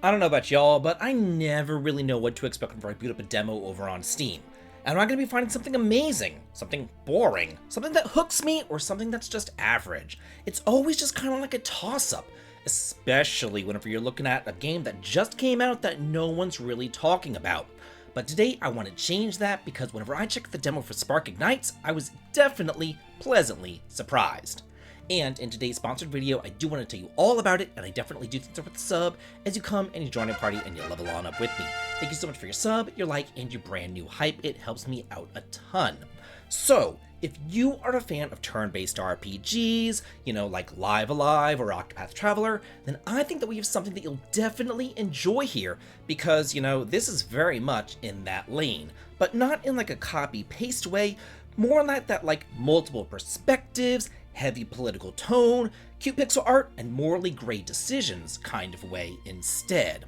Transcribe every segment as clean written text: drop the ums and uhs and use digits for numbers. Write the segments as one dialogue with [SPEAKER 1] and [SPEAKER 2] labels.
[SPEAKER 1] I don't know about y'all, but I never really know what to expect whenever I boot up a demo over on Steam. And I'm not going to be finding something amazing, something boring, something that hooks me, or something that's just average. It's always just kind of like a toss-up, especially whenever you're looking at a game that just came out that no one's really talking about. But today I want to change that because whenever I checked the demo for Spark Ignites, I was definitely pleasantly surprised. And in today's sponsored video, I do want to tell you all about it, and I definitely do think it's worth the sub as you come and you join a party and you level on up with me. Thank you so much for your sub, your like, and your brand new hype. It helps me out a ton. So, if you are a fan of turn-based RPGs, like Live Alive or Octopath Traveler, then I think that we have something that you'll definitely enjoy here, because, this is very much in that lane, but not in like a copy-paste way, more in that like multiple perspectives, heavy political tone, cute pixel art, and morally gray decisions kind of way instead.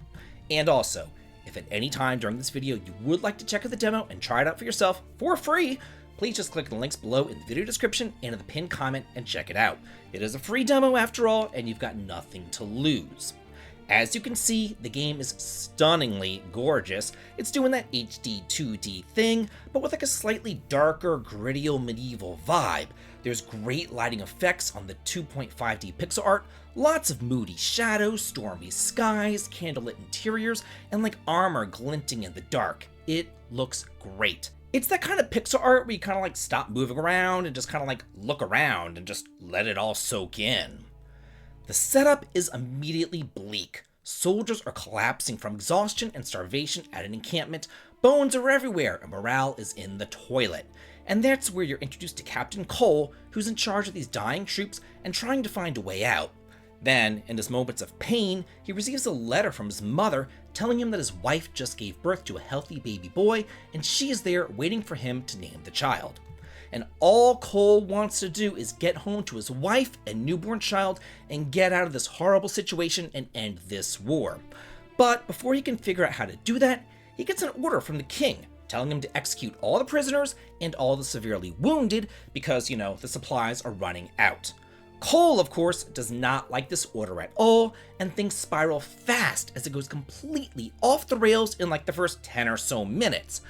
[SPEAKER 1] And also, if at any time during this video you would like to check out the demo and try it out for yourself for free, please just click the links below in the video description and in the pinned comment and check it out. It is a free demo after all, and you've got nothing to lose. As you can see, the game is stunningly gorgeous. It's doing that HD 2D thing, but with like a slightly darker, grittier medieval vibe. There's great lighting effects on the 2.5D pixel art, lots of moody shadows, stormy skies, candlelit interiors, and like armor glinting in the dark. It looks great. It's that kind of pixel art where you kind of like stop moving around and just kind of like look around and just let it all soak in. The setup is immediately bleak. Soldiers are collapsing from exhaustion and starvation at an encampment, bones are everywhere, and morale is in the toilet. And that's where you're introduced to Captain Cole, who's in charge of these dying troops and trying to find a way out. Then, in his moments of pain, he receives a letter from his mother telling him that his wife just gave birth to a healthy baby boy, and she is there waiting for him to name the child. And all Cole wants to do is get home to his wife and newborn child and get out of this horrible situation and end this war. But before he can figure out how to do that, he gets an order from the king telling him to execute all the prisoners and all the severely wounded because, the supplies are running out. Cole, of course, does not like this order at all, and things spiral fast as it goes completely off the rails in like the first 10 or so minutes.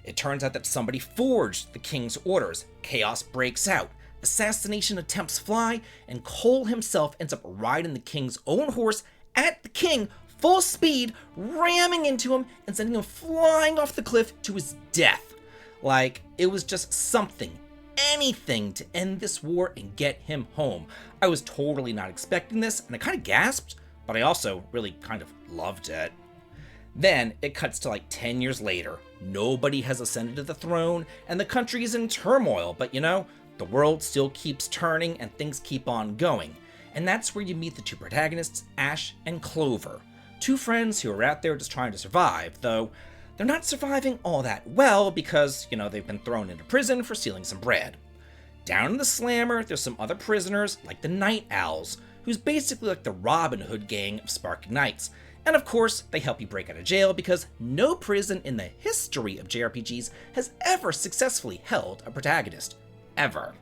[SPEAKER 1] It turns out that somebody forged the king's orders, chaos breaks out, assassination attempts fly, and Cole himself ends up riding the king's own horse at the king, full speed, ramming into him and sending him flying off the cliff to his death. Like, it was just something, anything to end this war and get him home. I was totally not expecting this, and I kind of gasped, but I also really kind of loved it. Then it cuts to like 10 years later. Nobody has ascended to the throne, and the country is in turmoil, but the world still keeps turning and things keep on going. And that's where you meet the two protagonists, Ash and Clover. Two friends who are out there just trying to survive, though they're not surviving all that well because, they've been thrown into prison for stealing some bread. Down in the Slammer, there's some other prisoners, like the Night Owls, who's basically like the Robin Hood gang of Spark Ignites. And of course, they help you break out of jail because no prison in the history of JRPGs has ever successfully held a protagonist. Ever.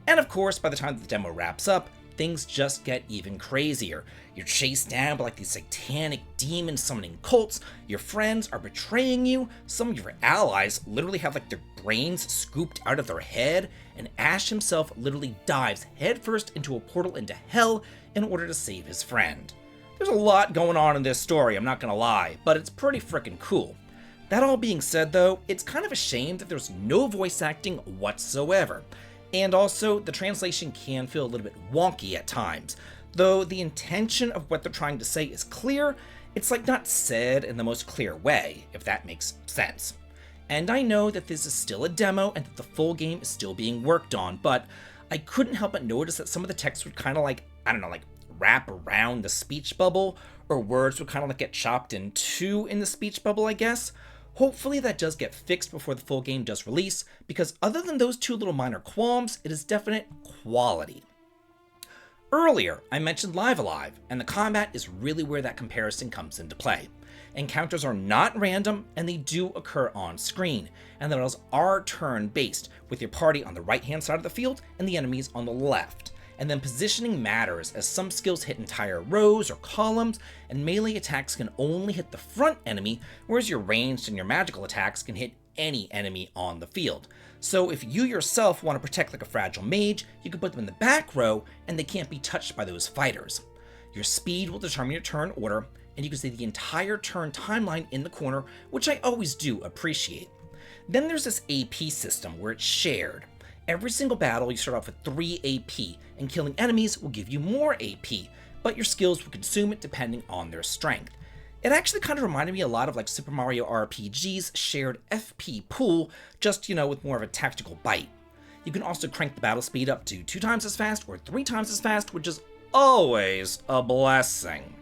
[SPEAKER 1] And of course, by the time the demo wraps up, things just get even crazier. You're chased down by like these satanic demon summoning cults, your friends are betraying you, some of your allies literally have like their brains scooped out of their head, and Ash himself literally dives headfirst into a portal into hell in order to save his friend. There's a lot going on in this story, I'm not gonna lie, but it's pretty freaking cool. That all being said though, it's kind of a shame that there's no voice acting whatsoever. And also, the translation can feel a little bit wonky at times. Though the intention of what they're trying to say is clear, it's like not said in the most clear way, if that makes sense. And I know that this is still a demo and that the full game is still being worked on, but I couldn't help but notice that some of the text would kind of like wrap around the speech bubble, or words would kind of like get chopped in two in the speech bubble, I guess. Hopefully that does get fixed before the full game does release, because other than those two little minor qualms, it is definite quality. Earlier, I mentioned Live Alive, and the combat is really where that comparison comes into play. Encounters are not random, and they do occur on screen, and the battles are turn-based, with your party on the right-hand side of the field and the enemies on the left. And then positioning matters, as some skills hit entire rows or columns, and melee attacks can only hit the front enemy, whereas your ranged and your magical attacks can hit any enemy on the field. So if you yourself want to protect like a fragile mage, you can put them in the back row and they can't be touched by those fighters. Your speed will determine your turn order, and you can see the entire turn timeline in the corner, which I always do appreciate. Then there's this AP system where it's shared. Every single battle you start off with 3 AP, and killing enemies will give you more AP, but your skills will consume it depending on their strength. It actually kind of reminded me a lot of like Super Mario RPG's shared FP pool, just, with more of a tactical bite. You can also crank the battle speed up to 2 times as fast or 3 times as fast, which is always a blessing.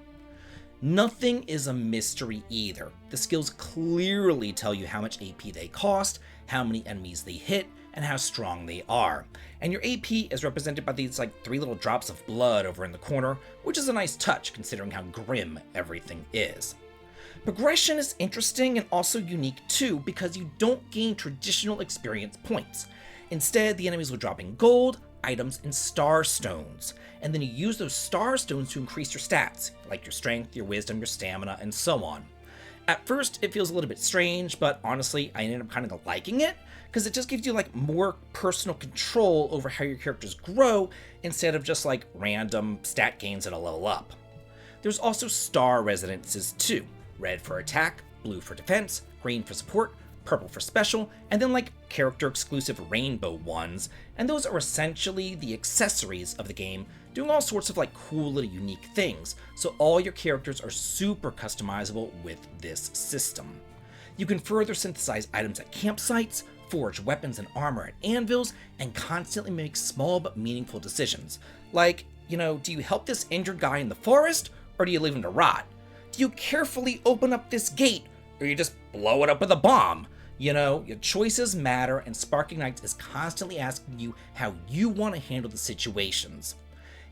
[SPEAKER 1] Nothing is a mystery either. The skills clearly tell you how much AP they cost, how many enemies they hit, and how strong they are. And your AP is represented by these like 3 little drops of blood over in the corner, which is a nice touch considering how grim everything is. Progression is interesting and also unique too, because you don't gain traditional experience points. Instead, the enemies will drop in gold, items, and star stones. And then you use those star stones to increase your stats, like your strength, your wisdom, your stamina, and so on. At first, it feels a little bit strange, but honestly, I ended up kind of liking it, because it just gives you like more personal control over how your characters grow, instead of just like random stat gains at a level up. There's also star residences too. Red for attack, blue for defense, green for support, purple for special, and then like character exclusive rainbow ones, and those are essentially the accessories of the game, doing all sorts of like cool little unique things, so all your characters are super customizable with this system. You can further synthesize items at campsites, forge weapons and armor at anvils, and constantly make small but meaningful decisions. Like, do you help this injured guy in the forest, or do you leave him to rot? Do you carefully open up this gate, or you just blow it up with a bomb? Your choices matter, and Spark Ignites is constantly asking you how you want to handle the situations.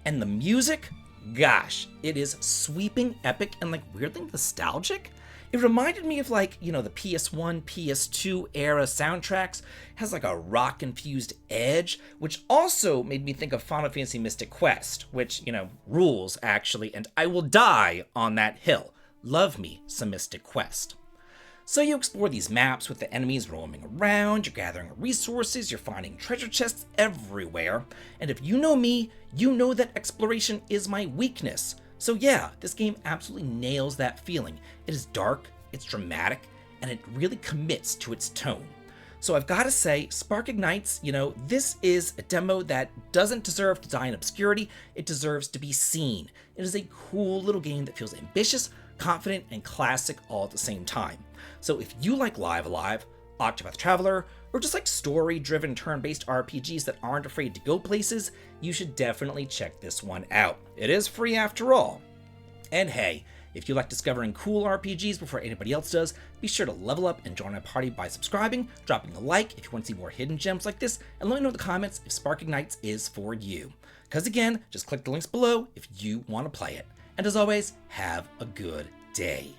[SPEAKER 1] And the music? Gosh, it is sweeping, epic, and like weirdly nostalgic. It reminded me of like, the PS1, PS2 era soundtracks. It has like a rock-infused edge, which also made me think of Final Fantasy Mystic Quest, which, rules actually, and I will die on that hill. Love me some Mystic Quest. So you explore these maps with the enemies roaming around, you're gathering resources, you're finding treasure chests everywhere, and if you know me, you know that exploration is my weakness. So yeah, this game absolutely nails that feeling. It is dark, it's dramatic, and it really commits to its tone. So I've got to say, Spark Ignites, this is a demo that doesn't deserve to die in obscurity, it deserves to be seen. It is a cool little game that feels ambitious, confident, and classic all at the same time. So if you like Live Alive, Octopath Traveler, or just like story-driven turn-based RPGs that aren't afraid to go places, you should definitely check this one out. It is free after all. And hey, if you like discovering cool RPGs before anybody else does, be sure to level up and join our party by subscribing, dropping a like if you want to see more hidden gems like this, and let me know in the comments if Spark Ignites is for you. Because again, just click the links below if you want to play it. And as always, have a good day.